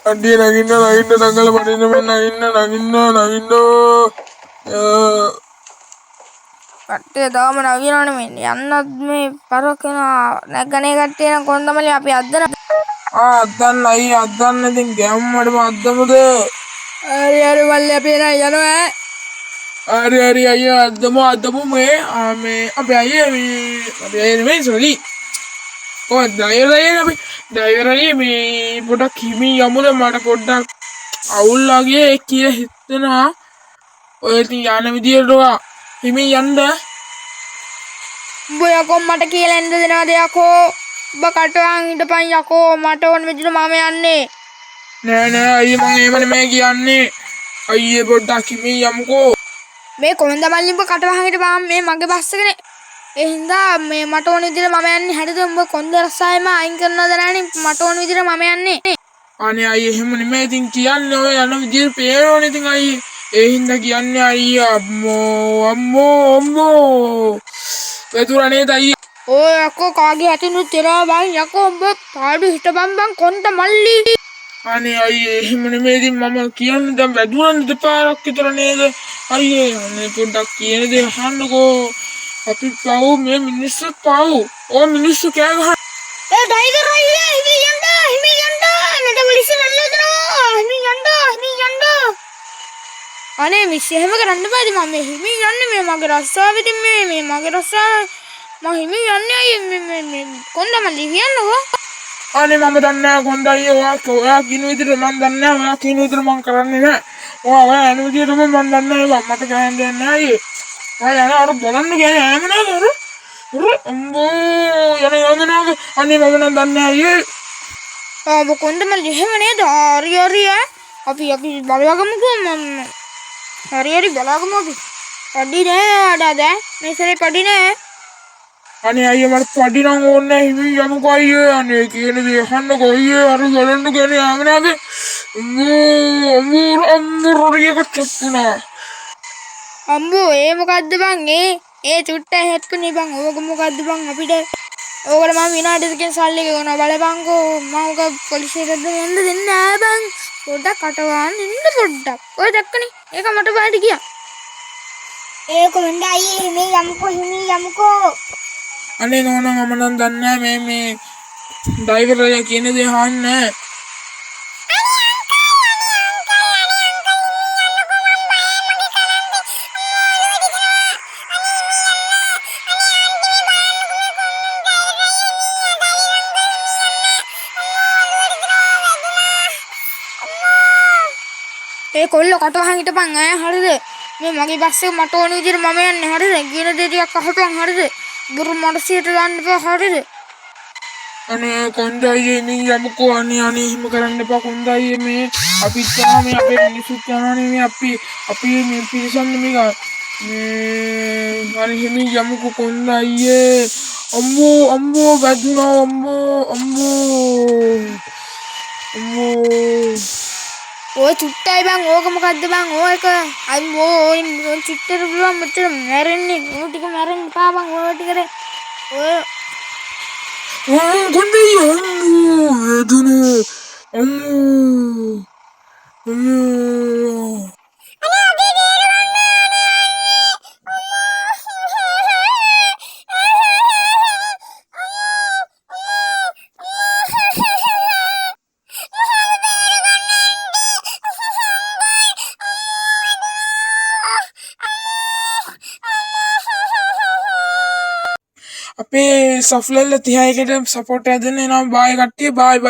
Andi naginda tanggal padina men naginda. කට්ටිය තාම නගිනවනේ මේ යන්නත් මේ පරක්කන නැග්ගනේ කට්ටිය නම් කොන්දමලි අපි අද්දන අද්දන්න අයියේ අද්දන්න ඉතින් ගැම්මඩම අද්දමුද හරි මල්ලි අපි එන යනවා හරි අයියේ අද්දමු මේ අපි අයියේ මේ සොලි ඩ්‍රයිවර් අයියේ මේ පොඩක් හිමින් යමුද මට පොඩ්ඩක් අවුල් වගේ කියලා හිතෙනවා ඔය ඉතින් යන විදියට හිමින් යන්න උඹ යකෝ මට කියලා එන්න දෙනවද යකෝ උඹ කටුවන් හිටපන් යකෝ මට ඕන විදිහට මම යන්නේ නෑ අයියේ මම එහෙම නෙමෙයි කියන්නේ අයියේ පොඩ්ඩක් හිමින් යමුකෝ මේ කොළඳ මල්ලි උඹ කටුවන් හිටපන් මේ මගේ බස් එකනේ ඒ හින්දා මේ මට ඕන විදිහට මම යන්නේ හරිද උඹ කොන්ද රස්සාවෙම අයින් කරනවද නැණි මට ඕන විදිහට මම යන්නේ අනේ අයියේ එහෙම නෙමෙයි ඉතින් කියන්නේ ඔය යන විදිහට පේනවනේ ඉතින් අයියේ ඒ හින්දා කියන්නේ අයියේ අම්මෝ වැදුරනේ අයියේ ඔය යකෝ කාගේ ඇතුනුත් තියනවා බං යකෝ උඹ පාඩු හිටපන් බං කොන්ද මල්ලි අනේ අයියේ එහෙම නෙමෙයි ඉතින් මම කියන්නේ දැන් වැදුරන්නේ දෙපාරක් විතර නේද අයියේ අනේ පොඩ්ඩක් කියන දේ අහන්නකෝ අපි පව් මේ මිනිස්සු පව් ඕ මිනිස්සු කෑ ගහන ඒ ඩ්‍රයිවර් අයියේ හිමි යන්න නඩ පොලිස් නල්ලදනවා හිමි යන්න අනේ මිස් එහෙම කරන්න බෑද මම මේ හිමි යන්නේ මේ මගේ රස්සාව ඉතින් මේ මගේ රස්සාව මම හිමි යන්නේ අයියේ මේ කොන්ද මල්ලි කියන්නකෝ අනේ මම දන්නේ නැහැ කොන්ද අයියේ ඔයා කියන විදිහට මම දන්නේ නැහැ ඔයා කියන විදිහට මම කරන්නේ නැහැ ඔයා යන විදිහටම මම දන්නේ නැහැ මට කියන්න දෙන්නේ නැහැ අයියේ ඔයා යන අර බලන්න කියන්නේ එහෙම නේද අම්බෝ යන නේද අනේ මම නම් දන්නේ නැහැ අයියේ ඔබ කොන්ද මල්ලි එහෙම නේද හරි අපි බලවගමුකෝ මම හරි බලවගමු අපි පඩි නෑ ආඩාද මේ සැරේ පඩි නෑ අනේ අයියේ මට පඩි නම් ඕනේ නැහැ හිමි යමුකෝ අයියේ අනේ කියන දේ අහන්නකෝ අයියේ අර බලන්න කියන්නේ ආම නේද අම්මෝ රොරියක චප්පුනා අම්බෝ ඒ මොකද්ද බං ඒ චුට්ට හෙත්කුනේ බං ඕක මොකද්ද බං අපිට ඕකට මම විනාඩි දෙකකින් සල්ලි ගෙවනවා බලපංකෝ මම ඔක පොලිසියට යන්න දෙන්නේ නෑ බං පොඩ්ඩක් කටවන්න ඉන්න පොඩ්ඩක් ඔය දැක්කනේ ඒක මට බාඩි ගියා ඒ කොණ්ඩ අයියේ හිමි යමුකෝ අනේ නෝනා මම නම් දන්නේ නැහැ මේ ඩ්‍රයිවර් අයියා කියන දේ අහන්නේ ඒ කොල්ල කටවහන් හිටපන් හරිද මේ මගේ බස් එක මට ඕන විදිහට මම යන්නේ හරිද කියන දේ ටිකක් අහපන් හරිද ගුරු මොඩසියට දාන්න එපා හරිද අනේ කොන්ද අයියේ ඉතින් යමුකෝ අනේ එහෙම කරන්න එපා කොන්ද අයියේ මේ අපිත් යනවා මේ අපේ මිනිස්සුත් යනවානේ මේ අපි මේ පිරිසන් මේ අනේ හිමි යමුකෝ කොන්ද අයියේ අම්මෝ වැදුනා අම්මෝ ඔය චුට්ටයි බං ඕක මොකද්ද බං ඕක අම්මෝ ඔය චුට්ටට පුළුවන් මෙච්චර මැරෙන්නේ ඕ ටික මැරෙන්න එපා බං ඔය ටිකට ඔය කොන්ද වැදුනා අම්මෝ අපේ සෆ්ලල්ල 31කට සපෝට් එකක් දෙන්න එනවා බායි කට්ටිය බායි